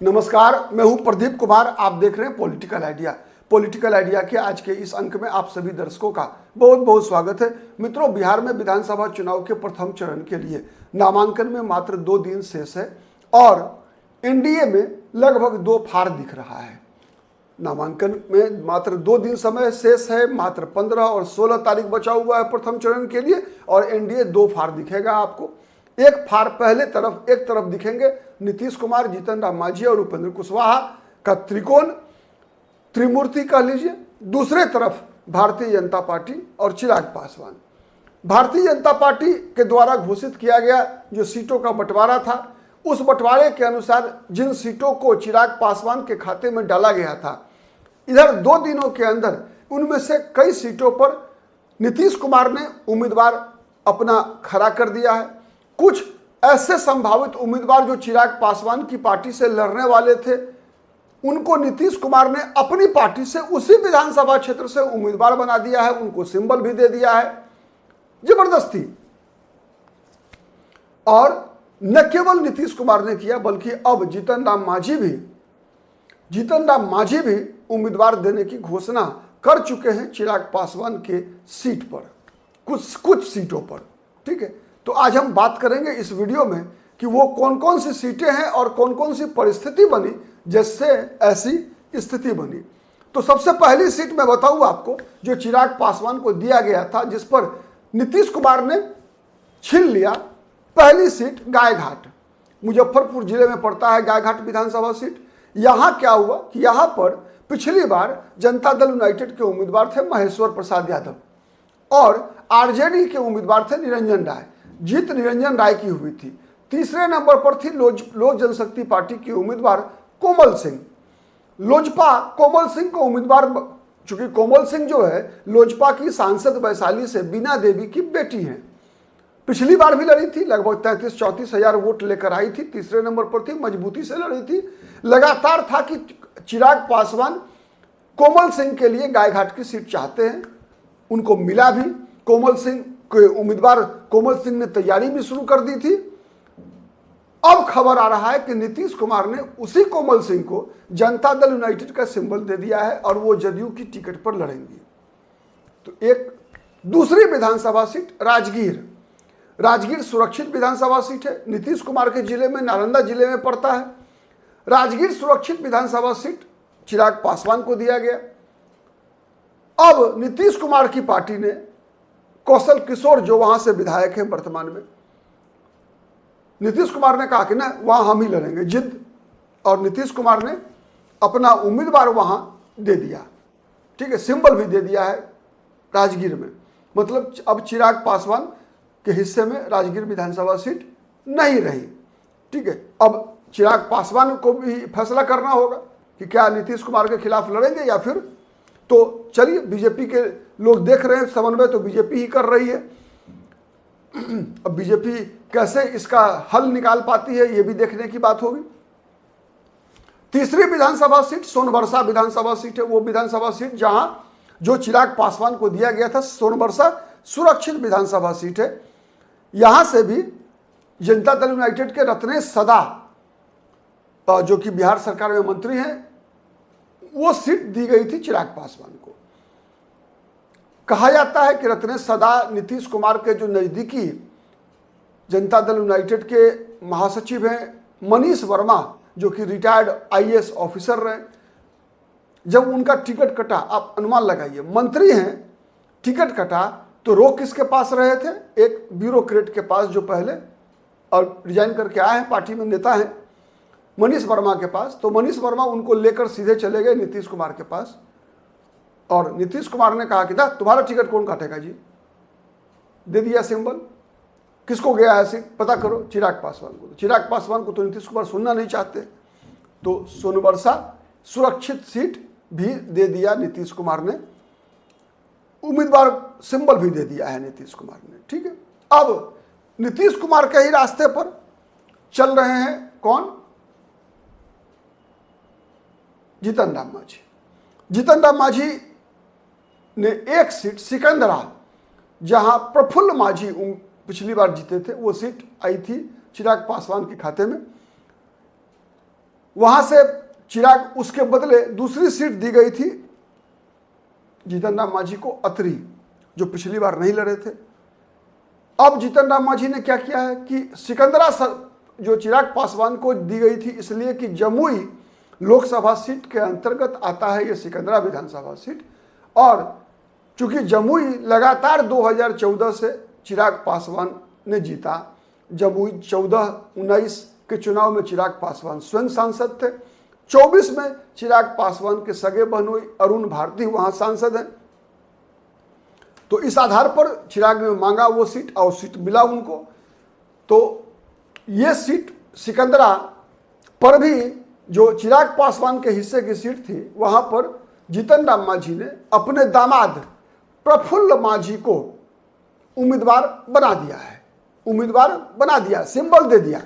नमस्कार, मैं हूं प्रदीप कुमार। आप देख रहे हैं पॉलिटिकल आइडिया। पॉलिटिकल आइडिया के आज के इस अंक में आप सभी दर्शकों का बहुत बहुत स्वागत है। मित्रों, बिहार में विधानसभा चुनाव के प्रथम चरण के लिए नामांकन में मात्र 2 दिन शेष है और एनडीए में लगभग 2 फाड़ दिख रहा है। नामांकन में मात्र 2 दिन समय शेष है, मात्र 15 और 16 तारीख बचा हुआ है प्रथम चरण के लिए और एनडीए 2 फाड़ दिखेगा आपको। एक फाड़ पहले तरफ, एक तरफ दिखेंगे नीतीश कुमार, जीतन राम मांझी और उपेंद्र कुशवाहा का त्रिकोण, त्रिमूर्ति कह लीजिए। दूसरे तरफ भारतीय जनता पार्टी और चिराग पासवान। भारतीय जनता पार्टी के द्वारा घोषित किया गया जो सीटों का बंटवारा था, उस बंटवारे के अनुसार जिन सीटों को चिराग पासवान के खाते में डाला गया था, इधर 2 दिनों के अंदर उनमें से कई सीटों पर नीतीश कुमार ने उम्मीदवार अपना खड़ा कर दिया है। कुछ ऐसे संभावित उम्मीदवार जो चिराग पासवान की पार्टी से लड़ने वाले थे, उनको नीतीश कुमार ने अपनी पार्टी से उसी विधानसभा क्षेत्र से उम्मीदवार बना दिया है, उनको सिंबल भी दे दिया है जबरदस्ती। और न केवल नीतीश कुमार ने किया बल्कि अब जीतन राम मांझी भी उम्मीदवार देने की घोषणा कर चुके हैं चिराग पासवान के सीट पर, कुछ सीटों पर। ठीक है, तो आज हम बात करेंगे इस वीडियो में कि वो कौन कौन सी सीटें हैं और कौन कौन सी परिस्थिति बनी जिससे ऐसी स्थिति बनी। तो सबसे पहली सीट मैं बताऊं आपको जो चिराग पासवान को दिया गया था, जिस पर नीतीश कुमार ने छीन लिया। पहली सीट गायघाट, मुजफ्फरपुर जिले में पड़ता है गायघाट विधानसभा सीट। यहां क्या हुआ कि यहां पर पिछली बार जनता दल यूनाइटेड के उम्मीदवार थे महेश्वर प्रसाद यादव और आरजेडी के उम्मीदवार थे निरंजन राय। जीत निरंजन राय की हुई थी। तीसरे नंबर पर थी लोक जनशक्ति पार्टी की उम्मीदवार कोमल सिंह। लोजपा कोमल सिंह को उम्मीदवार, चूंकि कोमल सिंह जो है लोजपा की सांसद वैशाली से बीना देवी की बेटी हैं, पिछली बार भी लड़ी थी, लगभग 33-34 हजार वोट लेकर आई थी। तीसरे नंबर पर थी, मजबूती से लड़ी थी। लगातार था कि चिराग पासवान कोमल सिंह के लिए गायघाट की सीट चाहते हैं, उनको मिला भी। कोमल सिंह के उम्मीदवार कोमल सिंह ने तैयारी भी शुरू कर दी थी। अब खबर आ रहा है कि नीतीश कुमार ने उसी कोमल सिंह को जनता दल यूनाइटेड का सिंबल दे दिया है और वो जदयू की टिकट पर लड़ेंगी। तो एक दूसरी विधानसभा सीट राजगीर सुरक्षित विधानसभा सीट है। नीतीश कुमार के जिले में, नालंदा जिले में पड़ता है। राजगीर सुरक्षित विधानसभा सीट चिराग पासवान को दिया गया। अब नीतीश कुमार की पार्टी ने कौशल किशोर, जो वहां से विधायक हैं वर्तमान में, नीतीश कुमार ने कहा कि ना वहां हम ही लड़ेंगे, जिद। और नीतीश कुमार ने अपना उम्मीदवार वहां दे दिया। ठीक है, सिंबल भी दे दिया है राजगीर में। मतलब अब चिराग पासवान के हिस्से में राजगीर विधानसभा सीट नहीं रही। ठीक है, अब चिराग पासवान को भी फैसला करना होगा कि क्या नीतीश कुमार के खिलाफ लड़ेंगे या फिर। तो चलिए, बीजेपी के लोग देख रहे हैं समन्वय तो बीजेपी ही कर रही है। अब बीजेपी कैसे इसका हल निकाल पाती है, ये भी देखने की बात होगी। तीसरी विधानसभा सीट सोनबरसा विधानसभा सीट है। वो विधानसभा सीट जहां जो चिराग पासवान को दिया गया था, सोनबरसा सुरक्षित विधानसभा सीट है। यहां से भी जनता दल यूनाइटेड के रत्नेश सदा, जो कि बिहार सरकार में मंत्री हैं, वो सीट दी गई थी चिराग पासवान को। कहा जाता है कि रत्नेश सदा नीतीश कुमार के जो नज़दीकी जनता दल यूनाइटेड के महासचिव हैं मनीष वर्मा, जो कि रिटायर्ड आईएएस ऑफिसर रहे, जब उनका टिकट कटा, आप अनुमान लगाइए, मंत्री हैं, टिकट कटा तो रोक किसके पास रहे थे? एक ब्यूरोक्रेट के पास जो पहले और रिजाइन करके आए हैं, पार्टी में नेता हैं, मनीष वर्मा के पास। तो मनीष वर्मा उनको लेकर सीधे चले गए नीतीश कुमार के पास और नीतीश कुमार ने कहा कि ना तुम्हारा टिकट कौन काटेगा जी, दे दिया सिंबल। किसको गया है सीट पता करो, चिराग पासवान को। चिराग पासवान को तो नीतीश कुमार सुनना नहीं चाहते, तो सोनबरसा सुरक्षित सीट भी दे दिया नीतीश कुमार ने, उम्मीदवार सिंबल भी दे दिया है नीतीश कुमार ने। ठीक है, अब नीतीश कुमार के ही रास्ते पर चल रहे हैं कौन? जीतन राम मांझी ने एक सीट सिकंदरा, जहां प्रफुल्ल मांझी पिछली बार जीते थे, वो सीट आई थी चिराग पासवान के खाते में। वहां से चिराग, उसके बदले दूसरी सीट दी गई थी जीतन राम मांझी को, अतरी, जो पिछली बार नहीं लड़े थे। अब जीतन राम मांझी ने क्या किया है कि सिकंदरा जो चिराग पासवान को दी गई थी, इसलिए कि जमुई लोकसभा सीट के अंतर्गत आता है ये सिकंदरा विधानसभा सीट, और चूंकि जमुई लगातार 2014 से चिराग पासवान ने जीता, जमुई 14-19 के चुनाव में चिराग पासवान स्वयं सांसद थे, 24 में चिराग पासवान के सगे बहनोई अरुण भारती वहां सांसद हैं। तो इस आधार पर चिराग ने मांगा वो सीट और सीट मिला उनको। तो ये सीट सिकंदरा पर भी जो चिराग पासवान के हिस्से की सीट थी, वहां पर जीतन राम मांझी ने अपने दामाद प्रफुल्ल मांझी को उम्मीदवार बना दिया है, उम्मीदवार बना दिया, सिंबल दे दिया।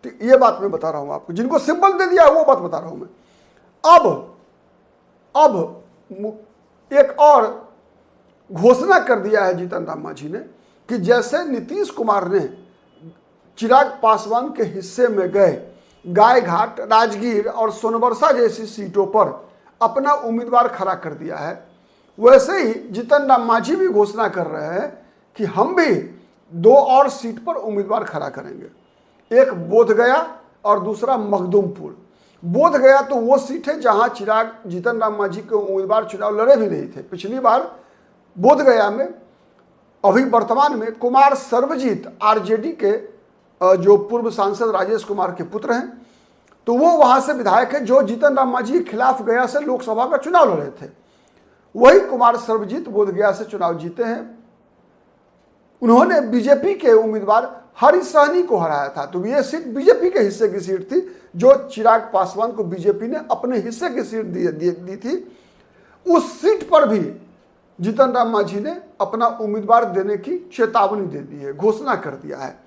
तो ये बात मैं बता रहा हूं आपको, जिनको सिंबल दे दिया वो बात बता रहा हूं मैं। अब एक और घोषणा कर दिया है जीतन राम मांझी ने कि जैसे नीतीश कुमार ने चिराग पासवान के हिस्से में गए गायघाट, राजगीर और सोनबरसा जैसी सीटों पर अपना उम्मीदवार खड़ा कर दिया है, वैसे ही जीतन राम मांझी भी घोषणा कर रहे हैं कि हम भी 2 और सीट पर उम्मीदवार खड़ा करेंगे। एक बोधगया और दूसरा मखदूमपुर। बोधगया तो वो सीट है जहां चिराग जीतन राम मांझी के उम्मीदवार चुनाव लड़े भी नहीं थे पिछली बार। बोधगया में अभी वर्तमान में कुमार सर्वजीत आरजेडी के जो पूर्व सांसद राजेश कुमार के पुत्र हैं, तो वो वहां से विधायक है जो जीतन राम मांझी के खिलाफ गया से लोकसभा का चुनाव लड़े थे। वही कुमार सर्वजीत बोधगया से चुनाव जीते हैं। उन्होंने बीजेपी के उम्मीदवार हरि सहनी को हराया था। तो ये सीट बीजेपी के हिस्से की सीट थी, जो चिराग पासवान को बीजेपी ने अपने हिस्से की सीट दी थी। उस सीट पर भी जीतन राम मांझी ने अपना उम्मीदवार देने की चेतावनी दे दी है, घोषणा कर दिया है।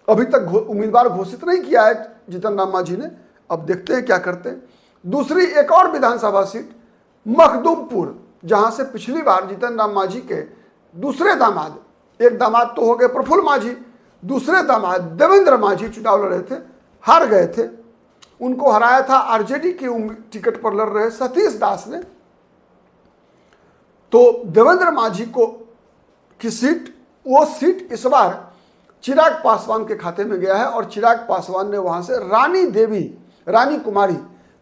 अभी तक उम्मीदवार घोषित नहीं किया है जीतन राम मांझी ने, अब देखते हैं क्या करते हैं। दूसरी एक और विधानसभा सीट मखदूमपुर, जहां से पिछली बार जीतन राम मांझी के दूसरे दामाद, एक दामाद तो हो गए प्रफुल्ल मांझी, दूसरे दामाद देवेंद्र मांझी चुनाव लड़े थे, हार गए थे। उनको हराया था आरजेडी की टिकट पर लड़ रहे सतीश दास ने। तो देवेंद्र मांझी को की सीट, वो सीट इस बार चिराग पासवान के खाते में गया है और चिराग पासवान ने वहां से रानी कुमारी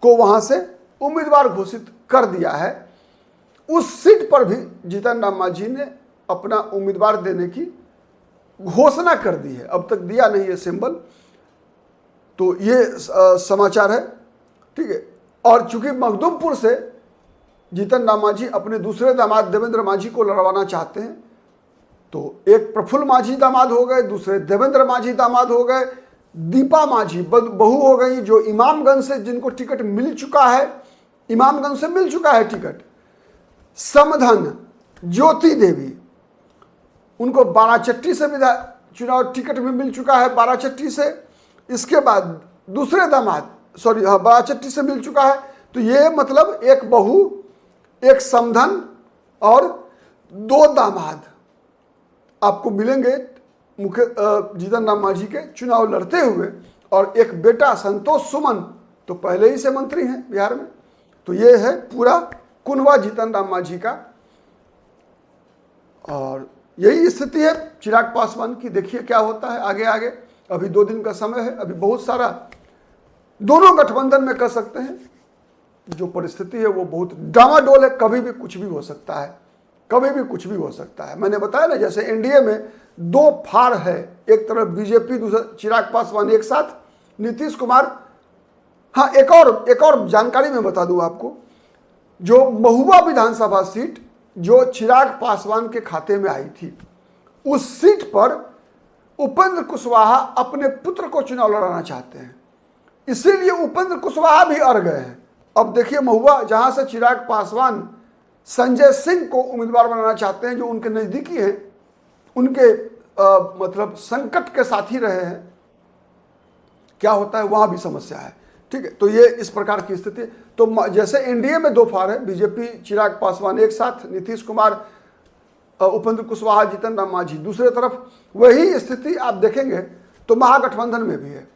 को वहां से उम्मीदवार घोषित कर दिया है। उस सीट पर भी जीतन राम मांझी ने अपना उम्मीदवार देने की घोषणा कर दी है, अब तक दिया नहीं है सिंबल। तो ये समाचार है, ठीक है। और चूंकि मखदूमपुर से जीतन राम मांझी अपने दूसरे दामाद देवेंद्र मांझी को लड़वाना चाहते हैं, तो एक प्रफुल्ल मांझी दामाद हो गए, दूसरे देवेंद्र मांझी दामाद हो गए, दीपा मांझी बहू हो गई जो इमामगंज से, जिनको टिकट मिल चुका है, इमामगंज से मिल चुका है टिकट। समधन ज्योति देवी, उनको बाराचट्टी से चुनाव टिकट में मिल चुका है, बाराचट्टी से। इसके बाद दूसरे दामाद, बाराचट्टी से मिल चुका है। तो ये मतलब एक बहू, एक समधन और 2 दामाद आपको मिलेंगे जीतन राम मांझी के चुनाव लड़ते हुए। और एक बेटा संतोष सुमन तो पहले ही से मंत्री हैं बिहार में। तो ये है पूरा कुनवा जीतन राम मांझी का, और यही स्थिति है चिराग पासवान की। देखिए क्या होता है आगे आगे, अभी 2 दिन का समय है, अभी बहुत सारा दोनों गठबंधन में कर सकते हैं। जो परिस्थिति है वो बहुत डामाडोल है, कभी भी कुछ भी हो सकता है, कभी भी कुछ भी हो सकता है। मैंने बताया ना, जैसे एनडीए में 2 फाड़ है, एक तरफ बीजेपी, दूसरा चिराग पासवान एक साथ, नीतीश कुमार। हाँ, एक और जानकारी मैं बता दूं आपको, जो महुआ विधानसभा सीट जो चिराग पासवान के खाते में आई थी, उस सीट पर उपेंद्र कुशवाहा अपने पुत्र को चुनाव लड़ाना चाहते हैं, इसीलिए उपेंद्र कुशवाहा भी अड़ गए हैं। अब देखिए महुआ, जहां से चिराग पासवान संजय सिंह को उम्मीदवार बनाना चाहते हैं, जो उनके नजदीकी हैं, उनके मतलब संकट के साथी रहे हैं, क्या होता है वहां भी समस्या है, ठीक है। तो ये इस प्रकार की स्थिति। तो जैसे एनडीए में 2 फाड़ है, बीजेपी चिराग पासवान एक साथ, नीतीश कुमार, उपेंद्र कुशवाहा, जीतन राम मांझी दूसरे तरफ, वही स्थिति आप देखेंगे तो महागठबंधन में भी है।